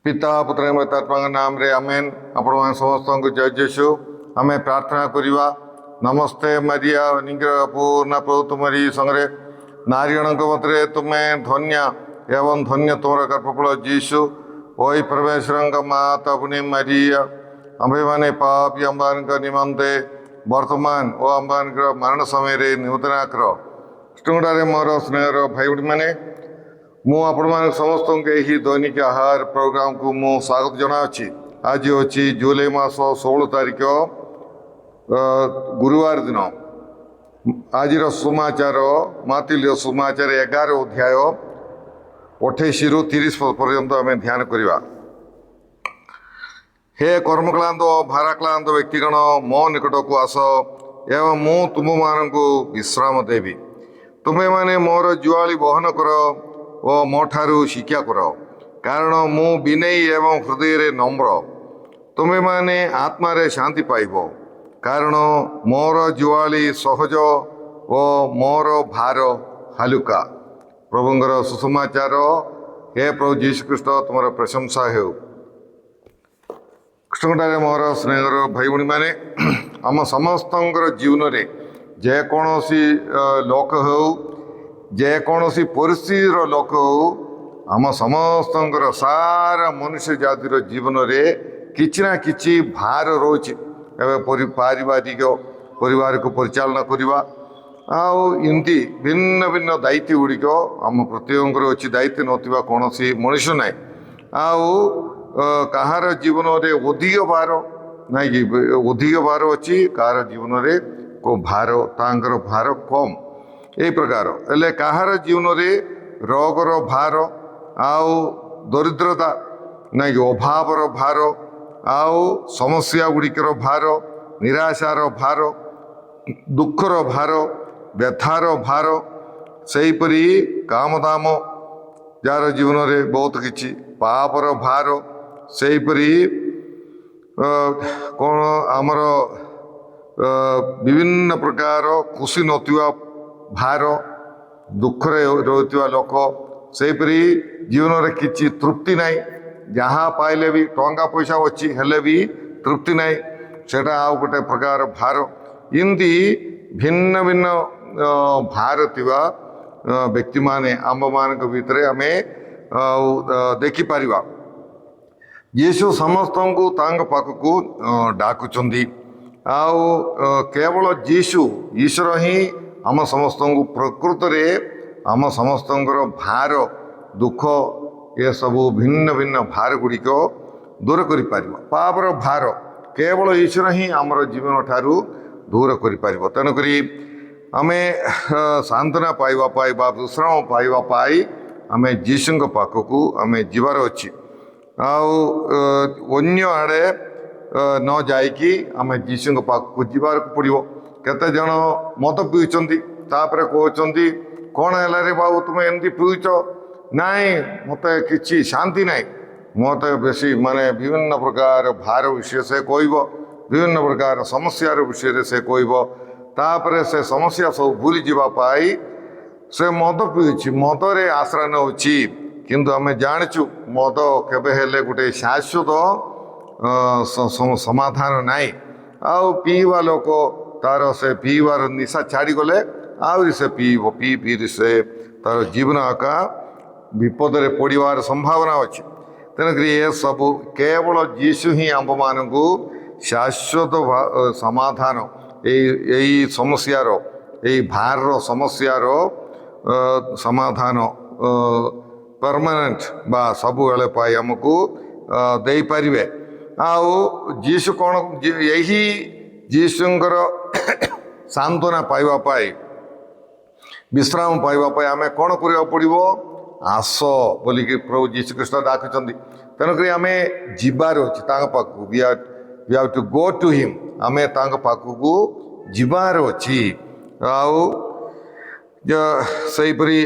पिता पुत्र पवित्रात्मा नाम रे आमेन। आपण समस्त को जय जेसु आम प्रार्थना करवा। नमस्ते मरिया निग्रह पूर्ण प्रभु तुमरी संगे नारीगण मत तुम्हें धन्य एवं धन्य तुम गर्भफल जीशु। ओई परमेश्वर माता पुण्य मरिया आम्भे मैंने पापी अम्बान निमंते वर्तमान और अम्बान मरण समय नूतना कर स्टुंगड़े मोर स्नेहर भाई भाई मैंने मु आपण समस्त दैनिक आहार प्रोग्राम को मु स्वागत जनावि। आज अच्छी जुलाई मास 16 तारिख गुरुवार दिन। आज सुमाचार मातिल सुमाचार 11 अध्याय 28 रु 30 पर्यंत आम ध्यान करवा। हे कर्मक्लांत भाराक्लांत व्यक्तिगण मो निकट को आस एवं मु तुम मान विश्राम देवी। तुम्हें माने मोर जुआली बहन कर ओ मोठारू शिक्षा कर, कारण मु विनयी एवं हृदय नम्र। तुम्हें माने आत्मा रे शांति पाइब, कारण मोर जुआली सहज ओ मोर भार हालुका। प्रभुंर सुसमाचार। हे प्रभु जीशु ख्रीष्ट तुम प्रशंसा हो। कृष्णटारे मोर स्नेहर भाई भाई मैंने आम समस्त जीवन में जेकोसी लोक हो जेकोसी परिस्थितिर लोक हो आम समस्त सारा मनुष्य जातिर जीवन में किछि ना किछि भार रोचे। पारिवारिक परिवार को परिचालना करवा आमती भिन्न भिन्न दायित्व गुड़िक आम प्रत्येक अच्छी दायित्व नथिबा कौन सी मनुष्य ना कहार जीवन में अधिक भार ना कि अधिक भार अच्छी कहार जीवन में को भार तांकर भार कम यही प्रकार हेले कहार जीवन में रोगर भार आउ दरिद्रता ना कि अभावर भार आउ समस्या गुड़िकर भार निराशार भार दुखर भार व्यथार भार सेहीपरि कामदाम जार जीवन में बहुत किछि पापर भार सेहीपरि कौन आमर विभिन्न प्रकार खुशी नथिबा भार दुखरे रोथिबा लोक सेहीपरि जीवन में किछि तृप्ति नाई। जहाँ पाइले भी टंका पैसा अच्छी हेले भी तृप्ति नाई सेटा आउ गोटे प्रकार भार। इमती भिन्न भिन्न भार थिबा व्यक्ति माने आम मान भितर आम देखिपर। यीशु समस्त को पाखक डाकुचंदी आउ केवल यीशु ईश्वर ही आम समस्त को प्रकृत में आम समस्त भार दुख ये सबू भिन्न भिन्न भार गुड़िक दूर कर पापर भार केवल ईश्वर ही आमर जीवन ठारू दूर कर। तेणुक आम सांत्वना पाइबापी विश्राम पाइबापी आम जीशु पाखक आम जीवार अच्छी अन्य आड़े न जाइकी आम जीशु पाखक जीवार पड़ो। केते जन मद पीउछंती तापर कहउछंती कौन है रे बाबू तुम एमती पीउछ नाई मत कि शांति नाई मत बेसी माने विभिन्न प्रकार भार विषय से कहब विभिन्न प्रकार समस्यार विषय से कहब तापर से समस्या सब भूली जावाई से मद पीछे मदरे आश्रय नौची। किंतु आम जाचु मद केबे हेले गोटे शाश्वत समाधान नाई। आउ पीवा लोक तार से पीवार निशा छाड़ी गले आहरी से पीब पी पी से तार जीवन आका विपद रे पड़वार संभावना अच्छी। तेणुक ये सब केवल जीशु ही आम मान शाश्वत समाधान यही समस्यार यही भार समस्यार समाधान परमानेंट बा सब बेले पाई आमको दे पारिबे। आउ जीशु कौन यही जीशुंकर सांत्वना पाइबा पाई विश्राम पाइबा पाई आमे कौन करिया पड़िबो आस बोलिक प्रभु जीशु कृष्ण डाकुचंदी। तेणुक आम जीवार अच्छी पाखक we have to go to him आम पाखक जीवार अच्छी आउ सेहीपरि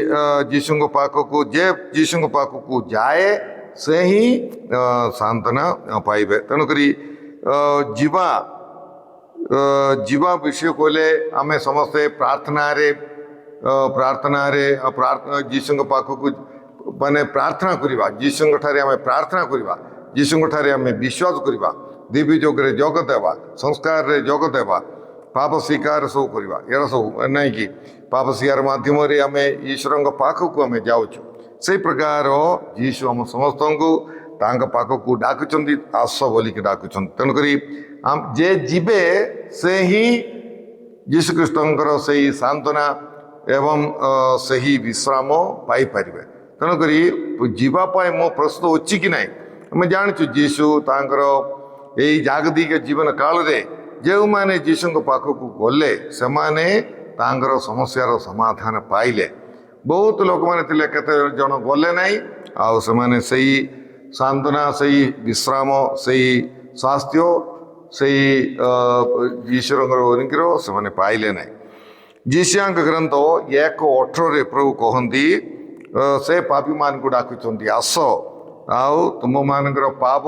जीशु पाखक जे जीशु पाखक जाए से ही सांत्वना पाइबे। तेणुक जीवा जीवा विषय कहले आम समस्ते प्रार्थना जीशु पाखक माने प्रार्थना करवा जीशु ठारे आम प्रार्थना करवा ଯୀଶୁଙ୍କଠାରେ ଆମେ ବିଶ୍ୱାସ କରିବା, ଦିବ୍ୟ ଯୋଗରେ ଯୋଗ ଦେବା, ସଂସ୍କାରରେ ଯୋଗ ଦେବା, ପାପ ସ୍ୱୀକାର ସବୁ କରିବା। ଏରା ସବୁ ନାହିଁ କି ପାପ ସ୍ୱୀକାର ମାଧ୍ୟମରେ ଆମେ ଈଶ୍ୱରଙ୍କ ପାଖକୁ ଆମେ ଯାଉଛୁ। ସେଇ ପ୍ରକାର ଯୀଶୁ ଆମ ସମସ୍ତଙ୍କୁ ତାଙ୍କ ପାଖକୁ ଡାକୁଛନ୍ତି, ଆସ ବୋଲିକି ଡାକୁଛନ୍ତି। ତେଣୁକରି ଯେ ଯିବେ ସେ ହିଁ ଯୀଶୁଖ୍ରୀଷ୍ଟଙ୍କର ସେହି ସାନ୍ତ୍ୱନା ଏବଂ ସେହି ବିଶ୍ରାମ ପାଇପାରିବେ। ତେଣୁକରି ଯିବା ପାଇଁ ମୋ ପ୍ରସ୍ତୁତ ଅଛି କି ନାହିଁ? ଆମେ ଜାଣିଛୁ ଯୀଶୁ ତାଙ୍କର ଏଇ ଜାଗତିକ ଜୀବନ କାଳରେ ଯେଉଁମାନେ ଯୀଶୁଙ୍କ ପାଖକୁ ଗଲେ ସେମାନେ ତାଙ୍କର ସମସ୍ୟାର ସମାଧାନ ପାଇଲେ। ବହୁତ ଲୋକମାନେ ଥିଲେ, କେତେ ଜଣ ଗଲେ ନାହିଁ, ଆଉ ସେମାନେ ସେଇ ସାନ୍ତ୍ୱନା, ସେଇ ବିଶ୍ରାମ, ସେଇ ସ୍ୱାସ୍ଥ୍ୟ, ସେଇ ଈଶ୍ୱରଙ୍କର ଅନୁଗ୍ରହ ସେମାନେ ପାଇଲେ ନାହିଁ। ଯୀଶୁଙ୍କ ଗ୍ରନ୍ଥ 1:18 ପ୍ରଭୁ କହନ୍ତି, ସେ ପାପୀମାନଙ୍କୁ ଡାକୁଛନ୍ତି, ଆସ ଆଉ ତୁମମାନଙ୍କର ପାପ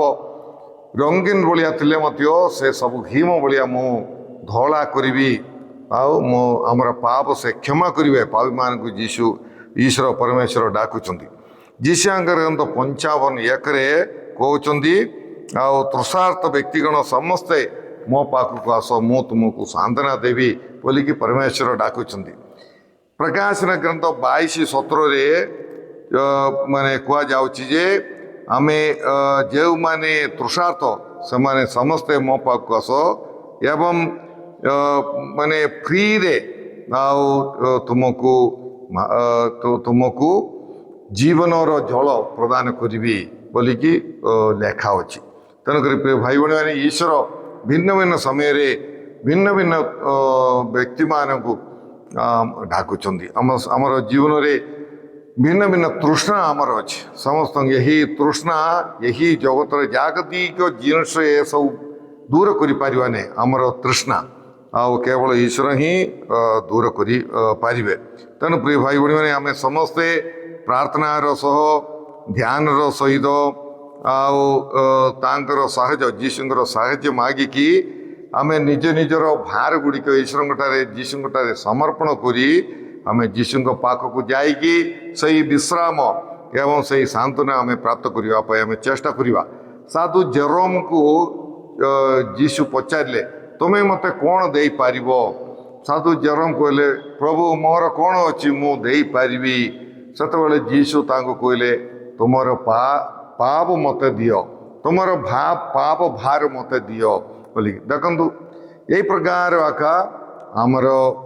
ରଙ୍ଗୀନ ଭଳିଆ ଥିଲେ ମଧ୍ୟ ସେ ସବୁ ହିମ ଭଳିଆ ମୁଁ ଧଳା କରିବି, ଆଉ ମୁଁ ଆମର ପାପ ସେ କ୍ଷମା କରିବେ। ପାପୀମାନଙ୍କୁ ଯୀଶୁ ଈଶ୍ୱର ପରମେଶ୍ୱର ଡାକୁଛନ୍ତି। ଯୀଶୁଙ୍କ ଗ୍ରନ୍ଥ 55:1 କହୁଛନ୍ତି, ଆଉ ତୃଷାର୍ଥ ବ୍ୟକ୍ତିଗଣ ସମସ୍ତେ ମୋ ପାଖକୁ ଆସ, ମୁଁ ତୁମକୁ ସାନ୍ତ୍ୱନା ଦେବି ବୋଲିକି ପରମେଶ୍ୱର ଡାକୁଛନ୍ତି। ପ୍ରକାଶନ ଗ୍ରନ୍ଥ 22:17 ମାନେ କୁହାଯାଉଛି ଯେ ଆମେ ଯେଉଁମାନେ ତୃଷାର୍ଥ ସେମାନେ ସମସ୍ତେ ମୋ ପାଖକୁ ଆସ ଏବଂ ମାନେ ଫ୍ରିରେ ଆଉ ତୁମକୁ ଜୀବନର ଜଳ ପ୍ରଦାନ କରିବି ବୋଲିକି ଲେଖା ଅଛି। ତେଣୁକରି ପ୍ରିୟ ଭାଇ ଭଉଣୀମାନେ, ଈଶ୍ୱର ଭିନ୍ନ ଭିନ୍ନ ସମୟରେ ଭିନ୍ନ ଭିନ୍ନ ବ୍ୟକ୍ତିମାନଙ୍କୁ ଡାକୁଛନ୍ତି। ଆମର ଜୀବନରେ ଭିନ୍ନ ଭିନ୍ନ ତୃଷ୍ଣା ଆମର ଅଛି ସମସ୍ତଙ୍କୁ। ଏହି ତୃଷ୍ଣା ଏହି ଜଗତର ଜାଗତିକ ଜିନିଷ ଏସବୁ ଦୂର କରିପାରିବା ନାହିଁ। ଆମର ତୃଷ୍ଣା ଆଉ କେବଳ ଈଶ୍ୱର ହିଁ ଦୂର କରିପାରିବେ। ତେଣୁ ପ୍ରିୟ ଭାଇ ଭଉଣୀମାନେ, ଆମେ ସମସ୍ତେ ପ୍ରାର୍ଥନାର ସହ ଧ୍ୟାନର ସହିତ ଆଉ ତାଙ୍କର ସାହାଯ୍ୟ, ଯୀଶୁଙ୍କର ସାହାଯ୍ୟ ମାଗିକି ଆମେ ନିଜ ନିଜର ଭାର ଗୁଡ଼ିକ ଈଶ୍ୱରଙ୍କଠାରେ ଯୀଶୁଙ୍କଠାରେ ସମର୍ପଣ କରି ଆମେ ଯୀଶୁଙ୍କ ପାଖକୁ ଯାଇକି ସେଇ ବିଶ୍ରାମ ଏବଂ ସେଇ ସାନ୍ତ୍ୱନା ଆମେ ପ୍ରାପ୍ତ କରିବା ପାଇଁ ଆମେ ଚେଷ୍ଟା କରିବା। ସାଧୁ ଜେରୋମକୁ ଯୀଶୁ ପଚାରିଲେ, ତୁମେ ମୋତେ କ'ଣ ଦେଇପାରିବ? ସାଧୁ ଜେରୋମ କହିଲେ, ପ୍ରଭୁ ମୋର କ'ଣ ଅଛି ମୁଁ ଦେଇପାରିବି? ସେତେବେଳେ ଯୀଶୁ ତାଙ୍କୁ କହିଲେ, ତୁମର ପାପ ମୋତେ ଦିଅ, ତୁମର ପାପ ଭାର ମୋତେ ଦିଅ ବୋଲିକି। ଦେଖନ୍ତୁ, ଏଇ ପ୍ରକାର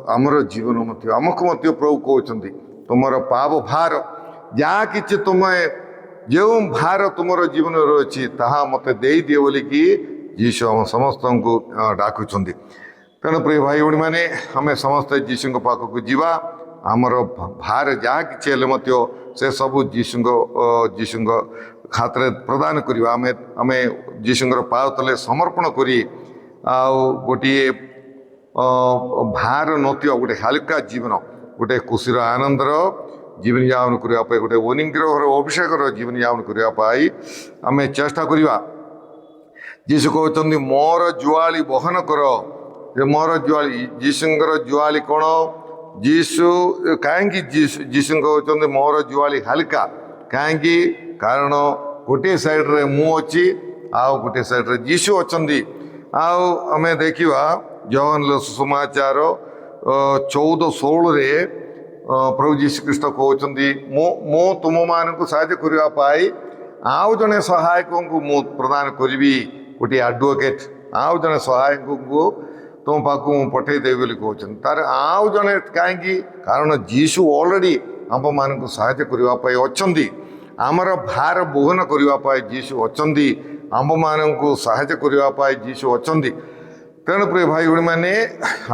ଆମର ଜୀବନ ମଧ୍ୟ ଆମକୁ ମଧ୍ୟ ପ୍ରଭୁ କହୁଛନ୍ତି, ତୁମର ପାପ ଭାର ଯାହା କିଛି ଯେଉଁ ଭାର ତୁମର ଜୀବନରେ ଅଛି ତାହା ମୋତେ ଦେଇଦିଅ ବୋଲିକି ଯୀଶୁ ଆମ ସମସ୍ତଙ୍କୁ ଡାକୁଛନ୍ତି। ତେଣୁ ପ୍ରିୟ ଭାଇ ଭଉଣୀମାନେ, ଆମେ ସମସ୍ତେ ଯୀଶୁଙ୍କ ପାଖକୁ ଯିବା। ଆମର ଭାର ଯାହା କିଛି ହେଲେ ମଧ୍ୟ ସେସବୁ ଯୀଶୁଙ୍କ ହାତରେ ପ୍ରଦାନ କରିବା। ଆମେ ଯୀଶୁଙ୍କର ପାଦ ତଳେ ସମର୍ପଣ କରି ଆଉ ଗୋଟିଏ ଭାର ନଥିବ, ଗୋଟେ ହାଲକା ଜୀବନ, ଗୋଟେ ଖୁସିର ଆନନ୍ଦର ଜୀବନ ଯାପନ କରିବା ପାଇଁ, ଗୋଟେ ଅନୁଗ୍ରହର ଅଭିଷେକର ଜୀବନ ଯାପନ କରିବା ପାଇଁ ଆମେ ଚେଷ୍ଟା କରିବା। ଯୀଶୁ କହୁଛନ୍ତି, ମୋର ଜୁଆଳି ବହନ କର। ମୋର ଜୁଆଳି, ଯୀଶୁଙ୍କର ଜୁଆଳି କ'ଣ? କାହିଁକି ଯୀଶୁ କହୁଛନ୍ତି ମୋର ଜୁଆଳି ହାଲକା? କାହିଁକି? କାରଣ ଗୋଟିଏ ସାଇଡ଼୍ରେ ମୁଁ ଅଛି ଆଉ ଗୋଟିଏ ସାଇଡ଼୍ରେ ଯୀଶୁ ଅଛନ୍ତି। ଆଉ ଆମେ ଦେଖିବା ଜହନ୍ର ସୁସମାଚାର 14:16 ପ୍ରଭୁ ଯୀଶୁଖ୍ରୀଷ୍ଟ କହୁଛନ୍ତି, ମୁଁ ତୁମମାନଙ୍କୁ ସାହାଯ୍ୟ କରିବା ପାଇଁ ଆଉ ଜଣେ ସହାୟକଙ୍କୁ ମୁଁ ପ୍ରଦାନ କରିବି, ଗୋଟିଏ ଆଡଭୋକେଟ୍, ଆଉ ଜଣେ ସହାୟକଙ୍କୁ ତୁମ ପାଖକୁ ମୁଁ ପଠେଇଦେବି ବୋଲି କହୁଛନ୍ତି। ତାର ଆଉ ଜଣେ କାହିଁକି? କାରଣ ଯୀଶୁ ଅଲରେଡ଼ି ଆମମାନଙ୍କୁ ସାହାଯ୍ୟ କରିବା ପାଇଁ ଅଛନ୍ତି। ଆମର ଭାର ବହନ କରିବା ପାଇଁ ଯୀଶୁ ଅଛନ୍ତି, ଆମ୍ଭମାନଙ୍କୁ ସାହାଯ୍ୟ କରିବା ପାଇଁ ଯୀଶୁ ଅଛନ୍ତି। ତେଣୁ ପ୍ରିୟ ଭାଇ ଭଉଣୀମାନେ,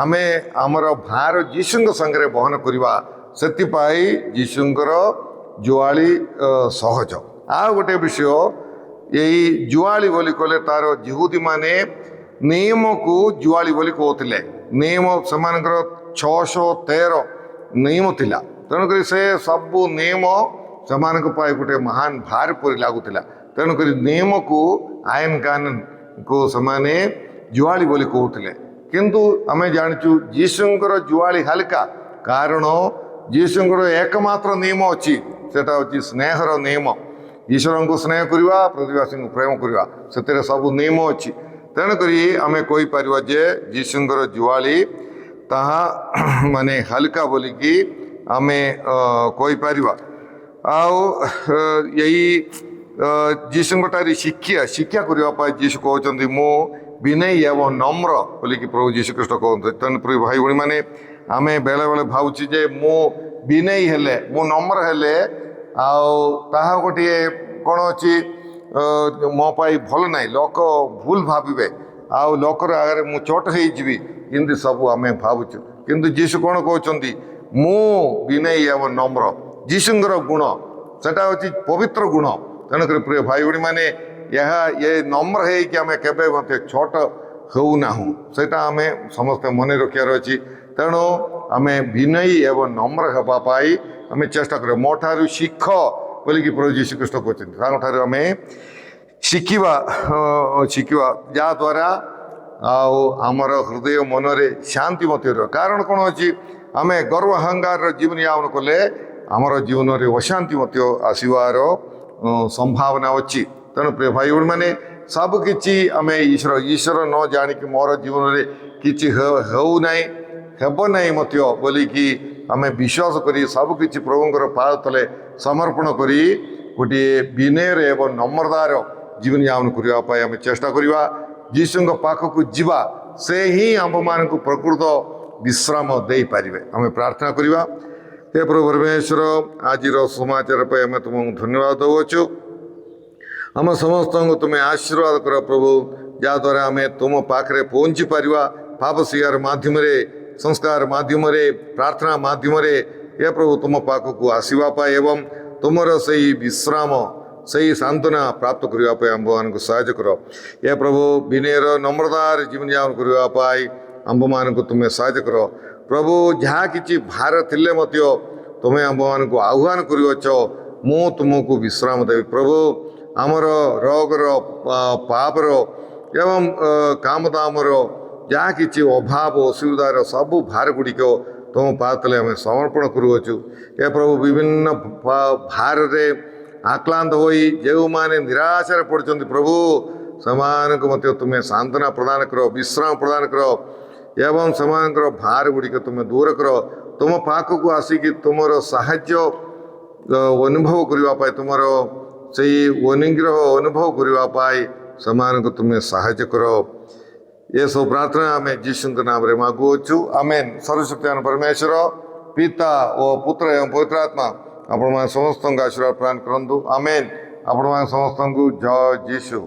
ଆମେ ଆମର ଭାର ଯୀଶୁଙ୍କ ସାଙ୍ଗରେ ବହନ କରିବା, ସେଥିପାଇଁ ଯୀଶୁଙ୍କର ଜୁଆଳି ସହଜ। ଆଉ ଗୋଟେ ବିଷୟ, ଏଇ ଜୁଆଳି ବୋଲି କହିଲେ ତାର ଯିହୁଦୀମାନେ ନିୟମକୁ ଜୁଆଳି ବୋଲି କହୁଥିଲେ। ନିୟମ ସେମାନଙ୍କର 613 ନିୟମ ଥିଲା। ତେଣୁକରି ସେ ସବୁ ନିୟମ ସେମାନଙ୍କ ପାଇଁ ଗୋଟେ ମହାନ ଭାର ପରି ଲାଗୁଥିଲା। ତେଣୁକରି ନିୟମକୁ, ଆଇନ କାନୁନକୁ ସେମାନେ ଜୁଆଳି ବୋଲି କହୁଥିଲେ। କିନ୍ତୁ ଆମେ ଜାଣିଛୁ ଯୀଶୁଙ୍କର ଜୁଆଳି ହାଲକା, କାରଣ ଯୀଶୁଙ୍କର ଏକମାତ୍ର ନିୟମ ଅଛି, ସେଟା ହେଉଛି ସ୍ନେହର ନିୟମ। ଈଶ୍ୱରଙ୍କୁ ସ୍ନେହ କରିବା, ପ୍ରତିବାସୀଙ୍କୁ ପ୍ରେମ କରିବା, ସେଥିରେ ସବୁ ନିୟମ ଅଛି। ତେଣୁକରି ଆମେ କହିପାରିବା ଯେ ଯୀଶୁଙ୍କର ଜୁଆଳି ତାହା ମାନେ ହାଲକା ବୋଲିକି ଆମେ କହିପାରିବା। ଆଉ ଏଇ ଯୀଶୁଙ୍କଠାରେ ଶିକ୍ଷା କରିବା ପାଇଁ ଯୀଶୁ କହୁଛନ୍ତି ମୁଁ ବିନୟୀ ଏବଂ ନମ୍ର ବୋଲିକି ପ୍ରଭୁ ଯୀଶୁଖ୍ରୀଷ୍ଟ କହନ୍ତି। ତେଣୁକରି ଭାଇ ଭଉଣୀମାନେ ଆମେ ବେଳେବେଳେ ଭାବୁଛି ଯେ ମୁଁ ବିନୟୀ ହେଲେ, ମୁଁ ନମ୍ର ହେଲେ ଆଉ ତାହା ଗୋଟିଏ କ'ଣ ଅଛି ମୋ ପାଇଁ ଭଲ ନାହିଁ, ଲୋକ ଭୁଲ ଭାବିବେ ଆଉ ଲୋକର ଆଗରେ ମୁଁ ଚୋଟ ହେଇଯିବି, ଏମିତି ସବୁ ଆମେ ଭାବୁଛୁ। କିନ୍ତୁ ଯୀଶୁ କ'ଣ କହୁଛନ୍ତି, ମୁଁ ବିନୟୀ ଏବଂ ନମ୍ର। ଯୀଶୁଙ୍କର ଗୁଣ ସେଟା ହେଉଛି ପବିତ୍ର ଗୁଣ। ତେଣୁକରି ପ୍ରିୟ ଭାଇ ଭଉଣୀମାନେ ଏ ନମ୍ର ହେଇକି ଆମେ କେବେ ମଧ୍ୟ ଛୋଟ ହେଉନାହୁଁ, ସେଇଟା ଆମେ ସମସ୍ତେ ମନେ ରଖିବାର ଅଛି। ତେଣୁ ଆମେ ବିନୟୀ ଏବଂ ନମ୍ର ହେବା ପାଇଁ ଆମେ ଚେଷ୍ଟା କରିବା। ମୋ ଠାରୁ ଶିଖ ବୋଲିକି ପ୍ରଭୁ ଯୀଶୁଖ୍ରୀଷ୍ଟ କହୁଛନ୍ତି, ତାଙ୍କଠାରୁ ଆମେ ଶିଖିବା ଯାହାଦ୍ୱାରା ଆଉ ଆମର ହୃଦୟ ମନରେ ଶାନ୍ତି ମଧ୍ୟ ରହିବ। କାରଣ କ'ଣ ଅଛି, ଆମେ ଗର୍ବ ଅହଙ୍କାରର ଜୀବନ ଯାପନ କଲେ ଆମର ଜୀବନରେ ଅଶାନ୍ତି ମଧ୍ୟ ଆସିବାର ସମ୍ଭାବନା ଅଛି। ତେଣୁ ପ୍ରିୟ ଭାଇ ଭଉଣୀମାନେ ସବୁକିଛି ଆମେ ଈଶ୍ୱର ନ ଜାଣିକି ମୋର ଜୀବନରେ କିଛି ହେଉନାହିଁ, ହେବ ନାହିଁ ମଧ୍ୟ ବୋଲିକି ଆମେ ବିଶ୍ୱାସ କରି ସବୁକିଛି ପ୍ରଭୁଙ୍କର ପାଦ ତଳେ ସମର୍ପଣ କରି ଗୋଟିଏ ବିନୟର ଏବଂ ନମ୍ରତାର ଜୀବନ ଯାପନ କରିବା ପାଇଁ ଆମେ ଚେଷ୍ଟା କରିବା। ଯୀଶୁଙ୍କ ପାଖକୁ ଯିବା, ସେ ହିଁ ଆମ୍ଭମାନଙ୍କୁ ପ୍ରକୃତ ବିଶ୍ରାମ ଦେଇପାରିବେ। ଆମେ ପ୍ରାର୍ଥନା କରିବା। ହେ ପ୍ରଭୁ ପରମେଶ୍ୱର, ଆଜିର ସମାଚାର ପାଇଁ ଆମେ ତୁମକୁ ଧନ୍ୟବାଦ ଦେଉଛୁ। ଆମ ସମସ୍ତଙ୍କୁ ତୁମେ ଆଶୀର୍ବାଦ କର ପ୍ରଭୁ, ଯାହାଦ୍ୱାରା ଆମେ ତୁମ ପାଖରେ ପହଞ୍ଚି ପାରିବା। ପାପ ସ୍ୱୀକାର ମାଧ୍ୟମରେ, ସଂସ୍କାର ମାଧ୍ୟମରେ, ପ୍ରାର୍ଥନା ମାଧ୍ୟମରେ ହେ ପ୍ରଭୁ ତୁମ ପାଖକୁ ଆସିବା ପାଇଁ ଏବଂ ତୁମର ସେହି ବିଶ୍ରାମ, ସେହି ସାନ୍ତ୍ୱନା ପ୍ରାପ୍ତ କରିବା ପାଇଁ ଆମ୍ଭମାନଙ୍କୁ ସାହାଯ୍ୟ କର। ଏ ପ୍ରଭୁ ବିନୟର ନମ୍ରତାର ଜୀବନଯାପନ କରିବା ପାଇଁ ଆମ୍ଭମାନଙ୍କୁ ତୁମେ ସାହାଯ୍ୟ କର। ପ୍ରଭୁ ଯାହା କିଛି ଭାର ଥିଲେ ମଧ୍ୟ ତୁମେ ଆମ୍ଭମାନଙ୍କୁ ଆହ୍ୱାନ କରିଅଛ, ମୁଁ ତୁମକୁ ବିଶ୍ରାମ ଦେବି। ପ୍ରଭୁ ଆମର ରୋଗର, ପାପର ଏବଂ କାମଦାମର ଯାହା କିଛି ଅଭାବ ଅସୁବିଧାର ସବୁ ଭାର ଗୁଡ଼ିକ ତୁମ ପାଦ ତଳେ ଆମେ ସମର୍ପଣ କରୁଅଛୁ। ଏ ପ୍ରଭୁ ବିଭିନ୍ନ ଭାରରେ ଆକ୍ରାନ୍ତ ହୋଇ ଯେଉଁମାନେ ନିରାଶାରେ ପଡ଼ୁଛନ୍ତି ପ୍ରଭୁ, ସେମାନଙ୍କୁ ମଧ୍ୟ ତୁମେ ସାନ୍ତ୍ୱନା ପ୍ରଦାନ କର, ବିଶ୍ରାମ ପ୍ରଦାନ କର ଏବଂ ସେମାନଙ୍କର ଭାର ଗୁଡ଼ିକ ତୁମେ ଦୂର କର। ତୁମ ପାଖକୁ ଆସିକି ତୁମର ସାହାଯ୍ୟ ଅନୁଭବ କରିବା ପାଇଁ, ତୁମର ସେହି ଅନୁଗ୍ରହ ଅନୁଭବ କରିବା ପାଇଁ ସେମାନଙ୍କୁ ତୁମେ ସାହାଯ୍ୟ କର। ଏସବୁ ପ୍ରାର୍ଥନା ଆମେ ଯୀଶୁଙ୍କ ନାମରେ ମାଗୁଅଛୁ, ଆମେନ୍। ସର୍ବଶକ୍ତିମାନ ପରମେଶ୍ୱର ପିତା ଓ ପୁତ୍ର ଏବଂ ପବିତ୍ର ଆତ୍ମା ଆପଣମାନେ ସମସ୍ତଙ୍କୁ ଆଶୀର୍ବାଦ ପ୍ରଦାନ କରନ୍ତୁ, ଆମେନ୍। ଆପଣମାନେ ସମସ୍ତଙ୍କୁ ଜୟ ଯୀଶୁ।